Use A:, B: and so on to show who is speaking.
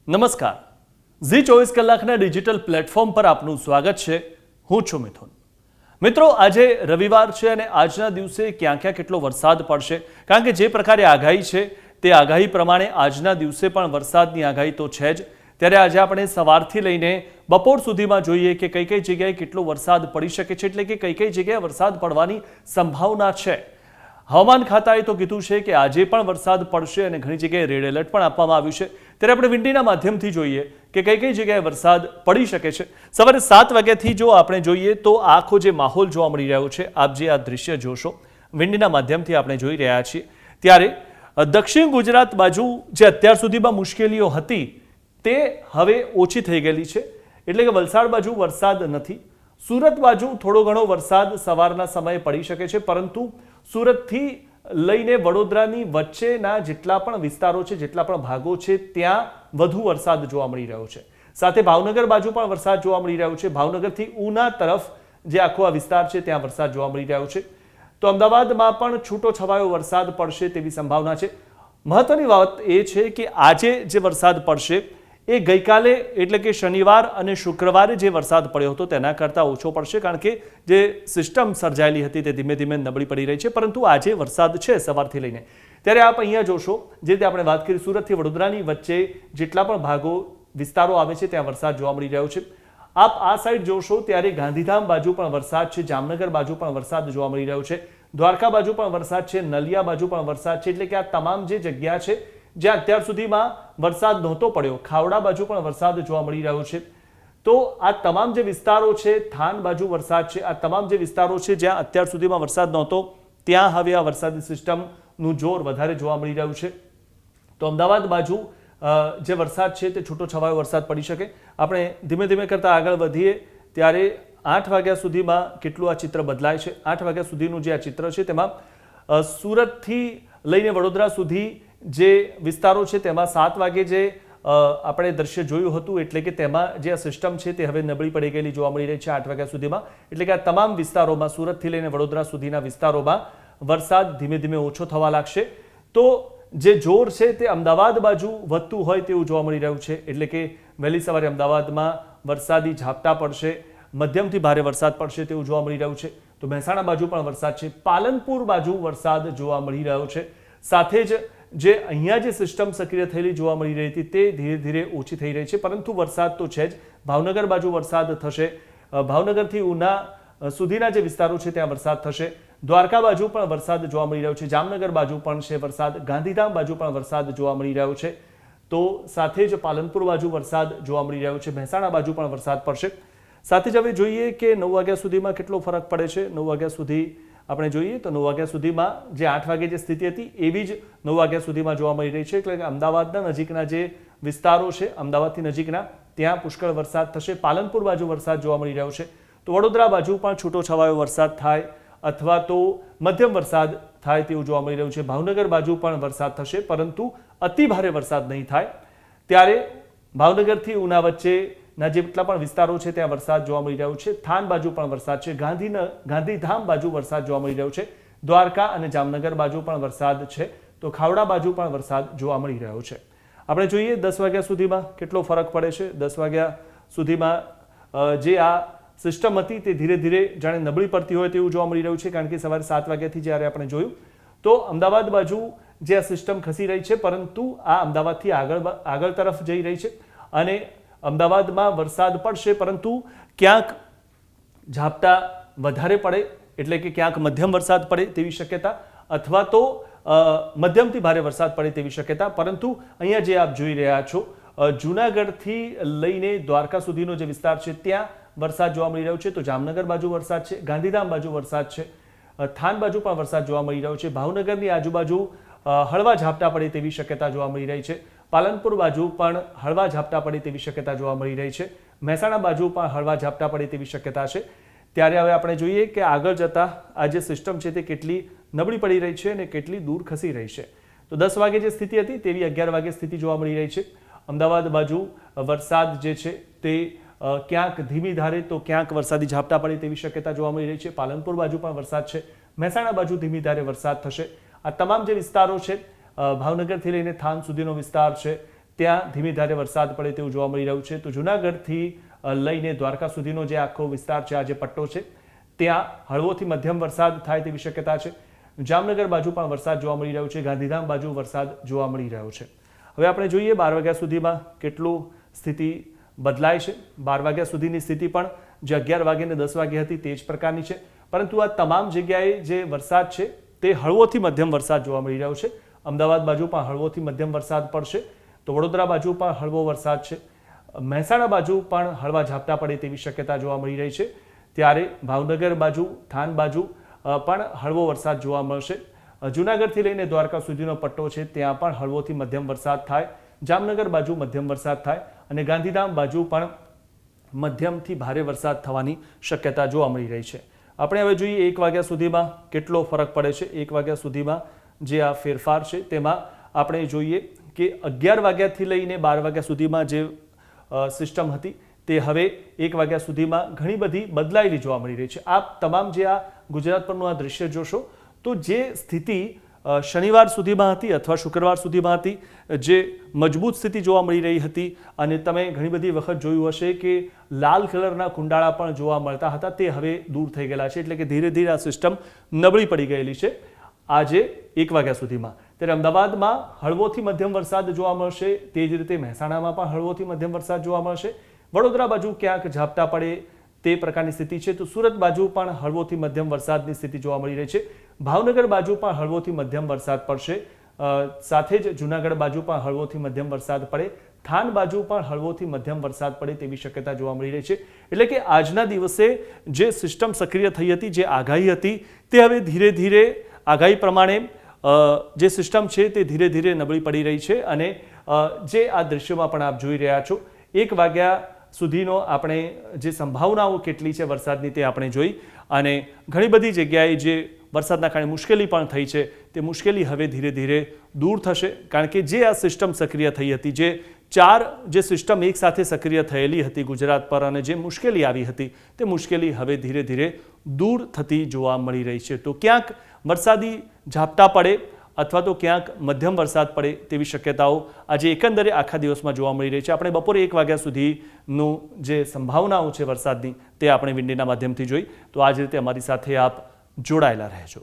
A: નમસ્કાર. ઝી 24 કલાકના digital platform પર આપનું સ્વાગત છે. હું છું મિથુન. મિત્રો, આજે રવિવાર છે અને આજના દિવસે ક્યાં ક્યાં કેટલો વરસાદ પડશે, કારણ કે જે પ્રકારે આગાહી છે તે આગાહી પ્રમાણે આજના દિવસે પણ વરસાદની આગાહી તો છે જ. ત્યારે આજે આપણે સવારથી લઈને બપોર સુધીમાં જોઈએ કે કઈ કઈ જગ્યાએ કેટલો વરસાદ પડી શકે છે, એટલે કે કઈ કઈ જગ્યાએ વરસાદ પડવાની સંભાવના છે. હવામાન ખાતાએ તો કીધું છે કે આજે પણ વરસાદ પડશે અને ઘણી જગ્યાએ રેડ એલર્ટ પણ આપવામાં આવ્યું છે. ત્યારે આપણે વિંડીના માધ્યમથી જોઈએ કે કઈ કઈ જગ્યાએ વરસાદ પડી શકે છે. સવારે 7 વાગ્યાથી જો આપણે જોઈએ તો આખો જે માહોલ જોવા મળી રહ્યો છે, આપ જે આ દ્રશ્ય જોશો વિંડીના માધ્યમથી આપણે જોઈ રહ્યા છીએ, ત્યારે દક્ષિણ ગુજરાત બાજુ જે અત્યાર સુધીમાં મુશ્કેલીઓ હતી તે હવે ઓછી થઈ ગયેલી છે. એટલે કે વલસાડ બાજુ વરસાદ નથી. સુરત બાજુ થોડો ઘણો વરસાદ સવારના સમયે પડી શકે છે, પરંતુ સુરતથી લઈને વડોદરાની વચ્ચેના જેટલા પણ વિસ્તારો છે, જેટલા પણ ભાગો છે, ત્યાં વધુ વરસાદ જોવા મળી રહ્યો છે. સાથે ભાવનગર બાજુ પણ વરસાદ જોવા મળી રહ્યો છે. ભાવનગરથી ઉના તરફ જે આખો આ વિસ્તાર છે ત્યાં વરસાદ જોવા મળી રહ્યો છે. તો અમદાવાદમાં પણ છૂટો છવાયો વરસાદ પડશે તેવી સંભાવના છે. મહત્વની વાત એ છે કે આજે જે વરસાદ પડશે એ ગઈકાલે એટલે કે શનિવાર અને શુક્રવારે જે વરસાદ પડ્યો હતો તેના કરતાં ઓછો પડશે, કારણ કે જે સિસ્ટમ સર્જાયેલી હતી તે ધીમે ધીમે નબળી પડી રહી છે. પરંતુ આજે વરસાદ છે સવારથી લઈને. ત્યારે આપ અહીંયા જોશો, જે રીતે આપણે વાત કરી સુરતથી વડોદરાની વચ્ચે જેટલા પણ ભાગો વિસ્તારો આવે છે ત્યાં વરસાદ જોવા મળી રહ્યો છે. આપ આ સાઈડ જોશો ત્યારે ગાંધીધામ બાજુ પણ વરસાદ છે, જામનગર બાજુ પણ વરસાદ જોવા મળી રહ્યો છે, દ્વારકા બાજુ પણ વરસાદ છે, નલિયા બાજુ પણ વરસાદ છે. એટલે કે આ તમામ જે જગ્યા છે જ્યાં અત્યાર સુધીમાં વરસાદ નહોતો પડ્યો, ખાવડા બાજુ પણ વરસાદ જોવા મળી રહ્યો છે. તો આ તમામ જે વિસ્તારો છે, થાન બાજુ વરસાદ છે, આ તમામ જે વિસ્તારો છે જ્યાં અત્યાર સુધીમાં વરસાદ નહોતો ત્યાં હવે આ વરસાદી સિસ્ટમનું જોર વધારે જોવા મળી રહ્યું છે. તો અમદાવાદ બાજુ જે વરસાદ છે તે છૂટો છવાયો વરસાદ પડી શકે. આપણે ધીમે ધીમે કરતાં આગળ વધીએ ત્યારે 8 વાગ્યા સુધીમાં કેટલું આ ચિત્ર બદલાય છે. 8 વાગ્યા સુધીનું જે આ ચિત્ર છે તેમાં સુરતથી લઈને વડોદરા સુધી જે વિસ્તારો છે તેમાં 7 વાગે જે આપણે દ્રશ્ય જોયું હતું, એટલે કે તેમાં જે આ સિસ્ટમ છે તે હવે નબળી પડી ગયેલી જોવા મળી રહી છે 8 વાગ્યા સુધીમાં. એટલે કે આ તમામ વિસ્તારોમાં, સુરતથી લઈને વડોદરા સુધીના વિસ્તારોમાં વરસાદ ધીમે ધીમે ઓછો થવા લાગશે. તો જે જોર છે તે અમદાવાદ બાજુ વધતું હોય તેવું જોવા મળી રહ્યું છે. એટલે કે વહેલી સવારે અમદાવાદમાં વરસાદી ઝાપટા પડશે, મધ્યમથી ભારે વરસાદ પડશે તેવું જોવા મળી રહ્યું છે. તો મહેસાણા બાજુ પણ વરસાદ છે, પાલનપુર બાજુ વરસાદ જોવા મળી રહ્યો છે. સાથે જ જે અહીંયા જે સિસ્ટમ સક્રિય થયેલી જોવા મળી રહી હતી તે ધીરે ધીરે ઓછી થઈ રહી છે, પરંતુ વરસાદ તો છે જ. ભાવનગર બાજુ વરસાદ થશે, ભાવનગરથી ઉના સુધીના જે વિસ્તારો છે ત્યાં વરસાદ થશે. દ્વારકા બાજુ પણ વરસાદ જોવા મળી રહ્યો છે, જામનગર બાજુ પણ છે વરસાદ, ગાંધીધામ બાજુ પણ વરસાદ જોવા મળી રહ્યો છે. તો સાથે જ પાલનપુર બાજુ વરસાદ જોવા મળી રહ્યો છે, મહેસાણા બાજુ પણ વરસાદ પડશે. સાથે જ હવે જોઈએ કે 9 વાગ્યા સુધીમાં કેટલો ફરક પડે છે. 9 વાગ્યા સુધી આપણે જોઈએ તો 9 વાગ્યા સુધીમાં જે 8 વાગે જે સ્થિતિ હતી એવી જ 9 વાગ્યા સુધીમાં જોવા મળી રહી છે. એટલે કે અમદાવાદના નજીકના જે વિસ્તારો છે, અમદાવાદથી નજીકના ત્યાં પુષ્કળ વરસાદ થશે. પાલનપુર બાજુ વરસાદ જોવા મળી રહ્યો છે. તો વડોદરા બાજુ પણ છૂટો છવાયો વરસાદ થાય અથવા તો મધ્યમ વરસાદ થાય તેવું જોવા મળી રહ્યું છે. ભાવનગર બાજુ પણ વરસાદ થશે, પરંતુ અતિ ભારે વરસાદ નહીં થાય. ત્યારે ભાવનગરથી ઉના વચ્ચેના જેટલા પણ વિસ્તારો છે ત્યાં વરસાદ જોવા મળી રહ્યો છે. થાન બાજુ પણ વરસાદ છે, ગાંધીધામ બાજુ વરસાદ જોવા મળી રહ્યો છે, દ્વારકા અને જામનગર બાજુ પણ વરસાદ છે. તો ખાવડા બાજુ પણ વરસાદ જોવા મળી રહ્યો છે. આપણે જોઈએ 10 વાગ્યા સુધીમાં કેટલો ફરક પડે છે. 10 વાગ્યા સુધીમાં જે આ સિસ્ટમ હતી તે ધીરે ધીરે જાણે નબળી પડતી હોય તેવું જોવા મળી રહ્યું છે, કારણ કે સવારે 7 વાગ્યાથી જ્યારે આપણે જોયું તો અમદાવાદ બાજુ જે આ સિસ્ટમ ખસી રહી છે, પરંતુ આ અમદાવાદથી આગળ તરફ જઈ રહી છે અને અમદાવાદમાં વરસાદ પડશે, પરંતુ ક્યાંક ઝાપટા વધારે પડે, એટલે કે ક્યાંક મધ્યમ વરસાદ પડે તેવી શક્યતા, અથવા તો મધ્યમથી ભારે વરસાદ પડે તેવી શક્યતા. પરંતુ અહીંયા જે આપ જોઈ રહ્યા છો, જૂનાગઢથી લઈને દ્વારકા સુધીનો જે વિસ્તાર છે ત્યાં વરસાદ જોવા મળી રહ્યો છે. તો જામનગર બાજુ વરસાદ છે, ગાંધીધામ બાજુ વરસાદ છે, થાન બાજુ પણ વરસાદ જોવા મળી રહ્યો છે. ભાવનગરની આજુબાજુ હળવા ઝાપટા પડે તેવી શક્યતા જોવા મળી રહી છે. પાલનપુર બાજુ પણ હળવા ઝાપટા પડે તેવી શક્યતા જોવા મળી રહી છે. મહેસાણા બાજુ પણ હળવા ઝાપટા પડે તેવી શક્યતા છે. ત્યારે હવે આપણે જોઈએ કે આગળ જતા આ જે સિસ્ટમ છે તે કેટલી નબળી પડી રહી છે અને કેટલી દૂર ખસી રહી છે. તો 10 વાગે જે સ્થિતિ હતી તેવી 11 વાગે સ્થિતિ જોવા મળી રહી છે. અમદાવાદ બાજુ વરસાદ જે છે તે ક્યાંક ધીમી ધારે તો ક્યાંક વરસાદી ઝાપટા પડે તેવી શક્યતા જોવા મળી રહી છે. પાલનપુર બાજુ પણ વરસાદ છે, મહેસાણા બાજુ ધીમી ધારે વરસાદ થશે. આ તમામ જે વિસ્તારો છે, ભાવનગરથી લઈને થાન સુધીનો વિસ્તાર છે, ત્યાં ધીમી ધારે વરસાદ પડે તેવું જોવા મળી રહ્યું છે. તો જૂનાગઢથી લઈને દ્વારકા સુધીનો જે આખો વિસ્તાર છે, આ જે પટ્ટો છે, ત્યાં હળવોથી મધ્યમ વરસાદ થાય તેવી શક્યતા છે. જામનગર બાજુ પણ વરસાદ જોવા મળી રહ્યો છે. ગાંધીધામ બાજુ વરસાદ જોવા મળી રહ્યો છે. હવે આપણે જોઈએ 12 વાગ્યા સુધીમાં કેટલું સ્થિતિ બદલાય છે. 12 વાગ્યા સુધીની સ્થિતિ પણ જે 11 વાગે ને 10 વાગે હતી તે જ પ્રકારની છે, પરંતુ આ તમામ જગ્યાએ જે વરસાદ છે તે હળવોથી મધ્યમ વરસાદ જોવા મળી રહ્યો છે. અમદાવાદ બાજુ પણ હળવોથી મધ્યમ વરસાદ પડશે, તો વડોદરા બાજુ પણ હળવો વરસાદ છે. મહેસાણા બાજુ પણ હળવા ઝાપટા પડે તેવી શક્યતા જોવા મળી રહી છે. ત્યારે ભાવનગર બાજુ, થાન બાજુ પણ હળવો વરસાદ જોવા મળશે. જૂનાગઢથી લઈને દ્વારકા સુધીનો પટ્ટો છે ત્યાં પણ હળવોથી મધ્યમ વરસાદ થાય. જામનગર બાજુ મધ્યમ વરસાદ થાય અને ગાંધીધામ બાજુ પણ મધ્યમથી ભારે વરસાદ થવાની શક્યતા જોવા મળી રહી છે. આપણે હવે જોઈએ 1 વાગ્યા સુધીમાં કેટલો ફરક પડે છે. 1 વાગ્યા સુધીમાં જે આ ફેરફાર છે તેમાં આપણે જોઈએ કે 11 વાગ્યાથી લઈને 12 વાગ્યા સુધીમાં જે સિસ્ટમ હતી તે હવે 1 વાગ્યા સુધીમાં ઘણી બધી બદલાયેલી જોવા મળી રહી છે. આપ તમામ જે આ ગુજરાત પરનું આ દ્રશ્ય જોશો તો જે સ્થિતિ શનિવાર સુધીમાં હતી અથવા શુક્રવાર સુધીમાં હતી, જે મજબૂત સ્થિતિ જોવા મળી રહી હતી, અને તમે ઘણી બધી વખત જોયું હશે કે લાલ કલરના કુંડાળા પણ જોવા મળતા હતા, તે હવે દૂર થઈ ગયેલા છે. એટલે કે ધીરે ધીરે આ સિસ્ટમ નબળી પડી ગયેલી છે આજે 1 વાગ્યા સુધીમાં. ત્યારે અમદાવાદમાં હળવોથી મધ્યમ વરસાદ જોવા મળશે, તે જ રીતે મહેસાણામાં પણ હળવોથી મધ્યમ વરસાદ જોવા મળશે. વડોદરા બાજુ ક્યાંક ઝાપટા પડે તે પ્રકારની સ્થિતિ છે. તો સુરત બાજુ પણ હળવોથી મધ્યમ વરસાદની સ્થિતિ જોવા મળી રહી છે. ભાવનગર બાજુ પણ હળવોથી મધ્યમ વરસાદ પડશે. સાથે જ જૂનાગઢ બાજુ પણ હળવોથી મધ્યમ વરસાદ પડે. થાન બાજુ પણ હળવોથી મધ્યમ વરસાદ પડે તેવી શક્યતા જોવા મળી રહી છે. એટલે કે આજના દિવસે જે સિસ્ટમ સક્રિય થઈ હતી, જે આગાહી હતી, તે હવે ધીરે ધીરે આગાહી પ્રમાણે જે સિસ્ટમ છે તે ધીરે ધીરે નબળી પડી રહી છે. અને જે આ દ્રશ્યોમાં પણ આપ જોઈ રહ્યા છો, 1 વાગ્યા સુધીનો આપણે જે સંભાવનાઓ કેટલી છે વરસાદની તે આપણે જોઈ, અને ઘણી બધી જગ્યાએ જે વરસાદના કારણે મુશ્કેલી પણ થઈ છે તે મુશ્કેલી હવે ધીરે ધીરે દૂર થશે. કારણ કે જે આ સિસ્ટમ સક્રિય થઈ હતી, જે 4 સિસ્ટમ એક સાથે સક્રિય થયેલી હતી ગુજરાત પર, અને જે મુશ્કેલી આવી હતી તે મુશ્કેલી હવે ધીરે ધીરે દૂર થતી જોવા મળી રહી છે. તો ક્યાંક વરસાદી ઝાપટા પડે અથવા તો ક્યાંક મધ્યમ વરસાદ પડે તેવી શક્યતાઓ આજે એકંદરે આખા દિવસમાં જોવા મળી રહી છે. આપણે બપોરે 1 વાગ્યા સુધીનું જે સંભાવનાઓ છે વરસાદની તે આપણે વિન્ડીના માધ્યમથી જોઈ. તો આ જ રીતે અમારી સાથે આપ જોડાયેલા રહેજો.